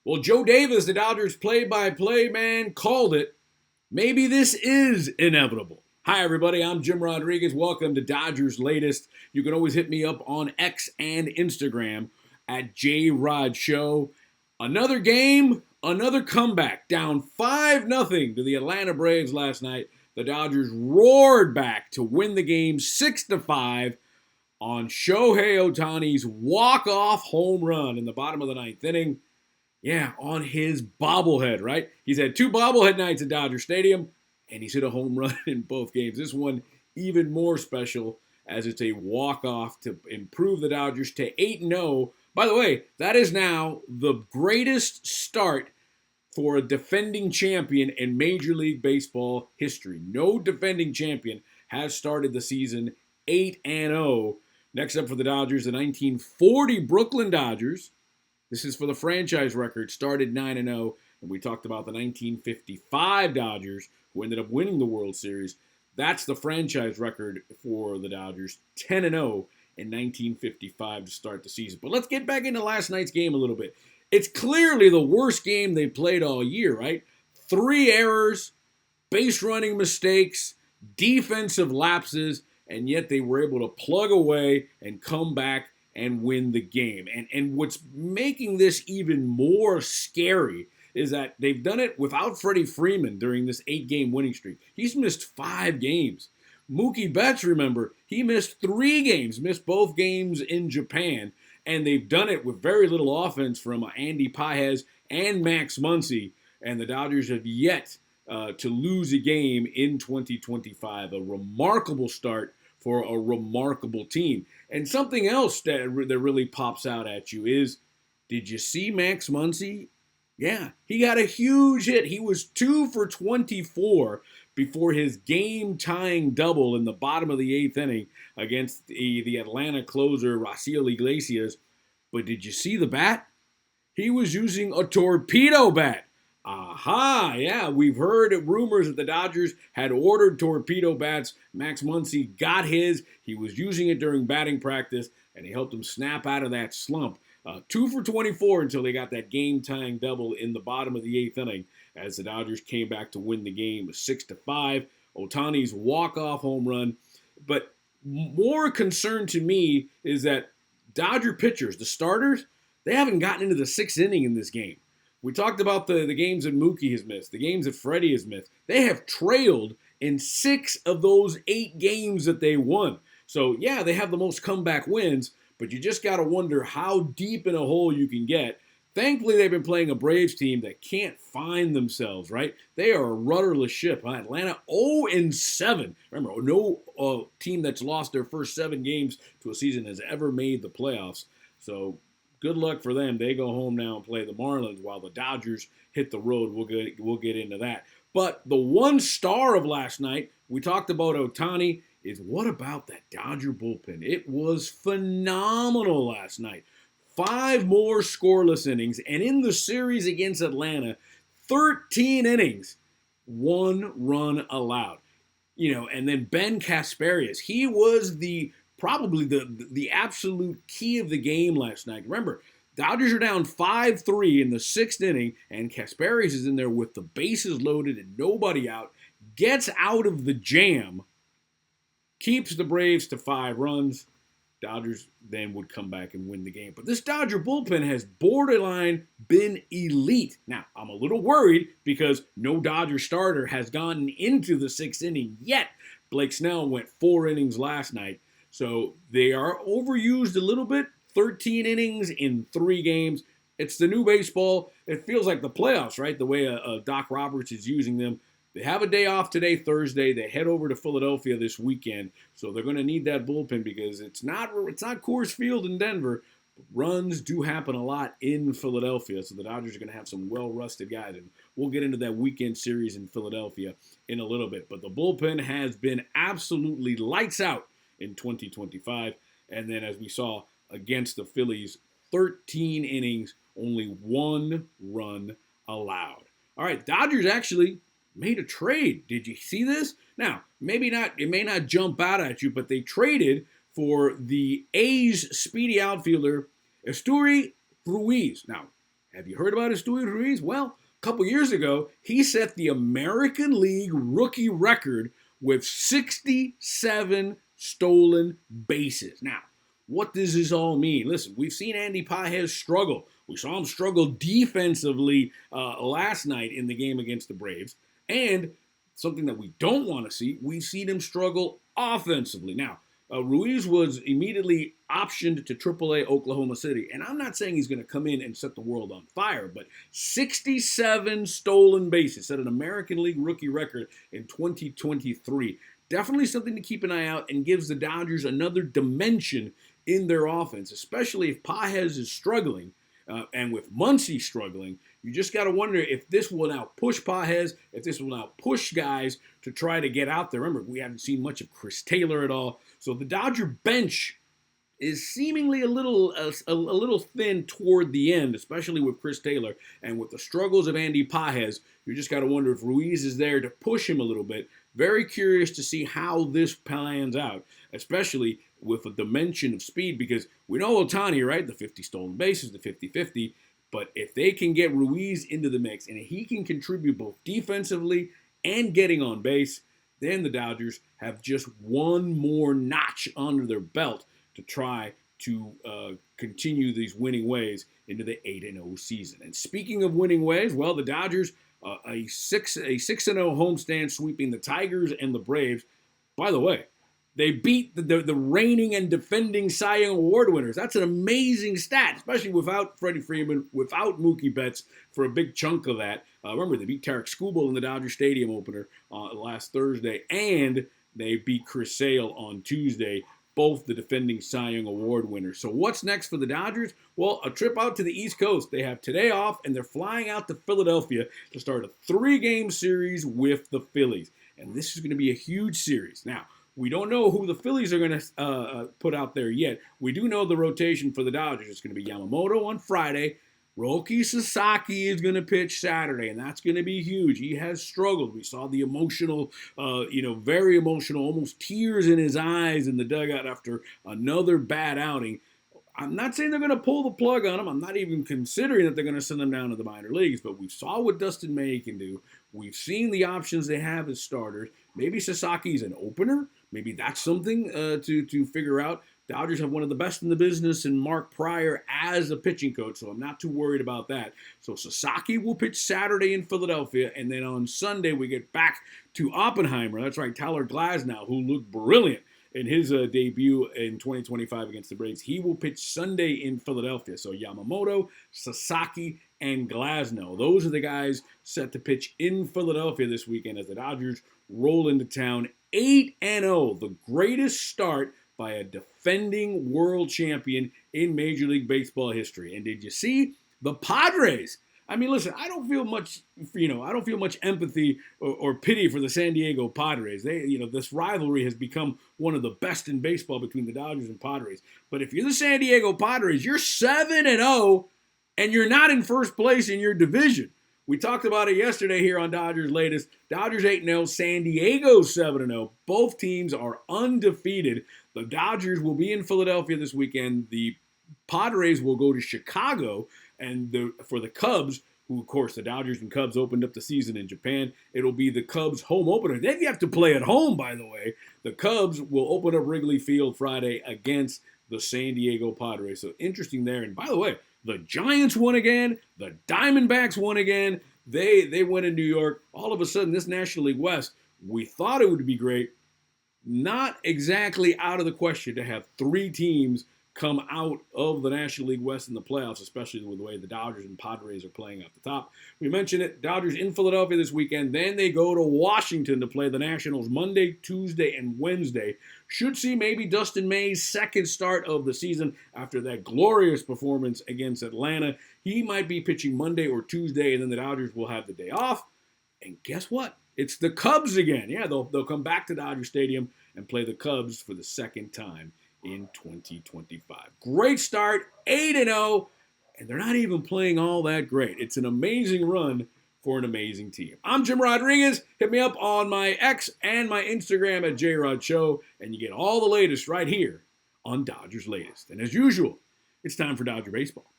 Well, Joe Davis, the Dodgers play-by-play man, called it. Maybe this is inevitable. Hi, everybody. I'm Jim Rodriguez. Welcome to Dodgers Latest. You can always hit me up on X and Instagram at JRodShow. Another game, another comeback. Down 5-0 to the Atlanta Braves last night. The Dodgers roared back to win the game 6-5 on Shohei Ohtani's walk-off home run in the bottom of the ninth inning. Yeah, on his bobblehead, right? He's had two bobblehead nights at Dodger Stadium, and he's hit a home run in both games. This one even more special as it's a walk-off to improve the Dodgers to 8-0. By the way, that is now the greatest start for a defending champion in Major League Baseball history. No defending champion has started the season 8-0. Next up for the Dodgers, the 1940 Brooklyn Dodgers. This is for the franchise record, started 9-0, and we talked about the 1955 Dodgers, who ended up winning the World Series. That's the franchise record for the Dodgers, 10-0 in 1955 to start the season. But let's get back into last night's game a little bit. It's clearly the worst game they played all year, right? 3 errors, base running mistakes, defensive lapses, and yet they were able to plug away and come back and win the game. And what's making this even more scary is that they've done it without Freddie Freeman during this 8-game winning streak. He's missed 5 games. Mookie Betts, remember, he missed 3 games, missed both games in Japan, and they've done it with very little offense from Andy Paez and Max Muncy, and the Dodgers have yet to lose a game in 2025. A remarkable start for a remarkable team. And something else that really pops out at you is, did you see Max Muncy? Yeah, he got a huge hit. He was 2 for 24 before his game-tying double in the bottom of the 8th inning against the Atlanta closer, Raciel Iglesias. But did you see the bat? He was using a torpedo bat. Aha, yeah, we've heard rumors that the Dodgers had ordered torpedo bats. Max Muncy got his. He was using it during batting practice, and he helped him snap out of that slump. 2 for 24 until they got that game-tying double in the bottom of the 8th inning as the Dodgers came back to win the game 6-5. Ohtani's walk-off home run. But more concern to me is that Dodger pitchers, the starters, they haven't gotten into the 6th inning in this game. We talked about the games that Mookie has missed, the games that Freddie has missed. They have trailed in 6 of those 8 games that they won. So, yeah, they have the most comeback wins, but you just got to wonder how deep in a hole you can get. Thankfully, they've been playing a Braves team that can't find themselves, right? They are a rudderless ship. Atlanta 0-7. Remember, no team that's lost their first 7 games to a season has ever made the playoffs. So, good luck for them. They go home now and play the Marlins while the Dodgers hit the road. We'll get into that. But the one star of last night, we talked about Ohtani, is what about that Dodger bullpen? It was phenomenal last night. 5 more scoreless innings, and in the series against Atlanta, 13 innings, 1 run allowed. And then Ben Kasparias, he was probably the absolute key of the game last night. Remember, Dodgers are down 5-3 in the 6th inning, and Kasparias is in there with the bases loaded and nobody out, gets out of the jam, keeps the Braves to 5 runs. Dodgers then would come back and win the game. But this Dodger bullpen has borderline been elite. Now, I'm a little worried because no Dodger starter has gotten into the 6th inning yet. Blake Snell went 4 innings last night. So they are overused a little bit. 13 innings in 3 games. It's the new baseball. It feels like the playoffs, right? The way Doc Roberts is using them. They have a day off today, Thursday. They head over to Philadelphia this weekend. So they're going to need that bullpen because it's not Coors Field in Denver. Runs do happen a lot in Philadelphia. So the Dodgers are going to have some well-rusted guys. And we'll get into that weekend series in Philadelphia in a little bit. But the bullpen has been absolutely lights out in 2025. And then as we saw against the Phillies, 13 innings, only 1 run allowed. All right, Dodgers actually made a trade. Did you see this? Now, maybe not. It may not jump out at you, but they traded for the A's speedy outfielder, Esteury Ruiz. Now, Have you heard about Esteury Ruiz? Well, a couple years ago, he set the American League rookie record with 67 stolen bases. Now, what does this all mean? Listen, we've seen Andy Pages struggle. We saw him struggle defensively last night in the game against the Braves. And something that we don't want to see, we've seen him struggle offensively. Now, Ruiz was immediately optioned to AAA Oklahoma City. And I'm not saying he's going to come in and set the world on fire, but 67 stolen bases, set an American League rookie record in 2023. Definitely something to keep an eye out and gives the Dodgers another dimension in their offense, especially if Pages is struggling and with Muncy struggling. You just got to wonder if this will now push Pages, if this will now push guys to try to get out there. Remember, we haven't seen much of Chris Taylor at all. So the Dodger bench is seemingly a little thin toward the end, especially with Chris Taylor and with the struggles of Andy Pages. You just got to wonder if Ruiz is there to push him a little bit. Very curious to see how this plans out, especially with a dimension of speed, because we know Ohtani, right? The 50 stolen bases, the 50-50. But if they can get Ruiz into the mix and he can contribute both defensively and getting on base, then the Dodgers have just one more notch under their belt to try to continue these winning ways into the 8-0 season. And speaking of winning ways, well, the Dodgers, a 6-0 homestand sweeping the Tigers and the Braves. By the way, they beat the reigning and defending Cy Young Award winners. That's an amazing stat, especially without Freddie Freeman, without Mookie Betts for a big chunk of that. Remember, they beat Tarek Skubal in the Dodger Stadium opener last Thursday, and they beat Chris Sale on Tuesday, both the defending Cy Young Award winners. So what's next for the Dodgers? Well, a trip out to the East Coast. They have today off, and they're flying out to Philadelphia to start a 3-game series with the Phillies. And this is going to be a huge series. Now, we don't know who the Phillies are going to put out there yet. We do know the rotation for the Dodgers. It's going to be Yamamoto on Friday. Roki Sasaki is going to pitch Saturday, and that's going to be huge. He has struggled. We saw the emotional, very emotional, almost tears in his eyes in the dugout after another bad outing. I'm not saying they're going to pull the plug on him. I'm not even considering that they're going to send him down to the minor leagues, but we saw what Dustin May can do. We've seen the options they have as starters. Maybe Sasaki's an opener. Maybe that's something to figure out. Dodgers have one of the best in the business in Mark Pryor as a pitching coach, so I'm not too worried about that. So Sasaki will pitch Saturday in Philadelphia, and then on Sunday we get back to Oppenheimer. That's right, Tyler Glasnow, who looked brilliant in his debut in 2025 against the Braves. He will pitch Sunday in Philadelphia. So Yamamoto, Sasaki, and Glasnow. Those are the guys set to pitch in Philadelphia this weekend as the Dodgers roll into town 8-0, the greatest start by a defending world champion in Major League Baseball history. And did you see the Padres? I mean, listen, I don't feel much empathy or pity for the San Diego Padres. This rivalry has become one of the best in baseball between the Dodgers and Padres. But if you're the San Diego Padres, you're 7-0, and you're not in first place in your division. We talked about it yesterday here on Dodgers Latest. Dodgers 8-0, San Diego 7-0. Both teams are undefeated. The Dodgers will be in Philadelphia this weekend. The Padres will go to Chicago, and for the Cubs, who, of course, the Dodgers and Cubs opened up the season in Japan, it'll be the Cubs' home opener. They have to play at home, by the way. The Cubs will open up Wrigley Field Friday against the San Diego Padres. So interesting there. And by the way, the Giants won again. The Diamondbacks won again. They went in New York. All of a sudden, this National League West, we thought it would be great. Not exactly out of the question to have 3 teams come out of the National League West in the playoffs, especially with the way the Dodgers and Padres are playing off the top. We mentioned it, Dodgers in Philadelphia this weekend. Then they go to Washington to play the Nationals Monday, Tuesday, and Wednesday. Should see maybe Dustin May's second start of the season after that glorious performance against Atlanta. He might be pitching Monday or Tuesday, and then the Dodgers will have the day off. And guess what? It's the Cubs again. Yeah, they'll come back to Dodger Stadium and play the Cubs for the second time in 2025. Great start, 8-0, and they're not even playing all that great. It's an amazing run for an amazing team. I'm Jim Rodriguez. Hit me up on my X and my Instagram at JRodShow, and you get all the latest right here on Dodgers Latest. And as usual, it's time for Dodger Baseball.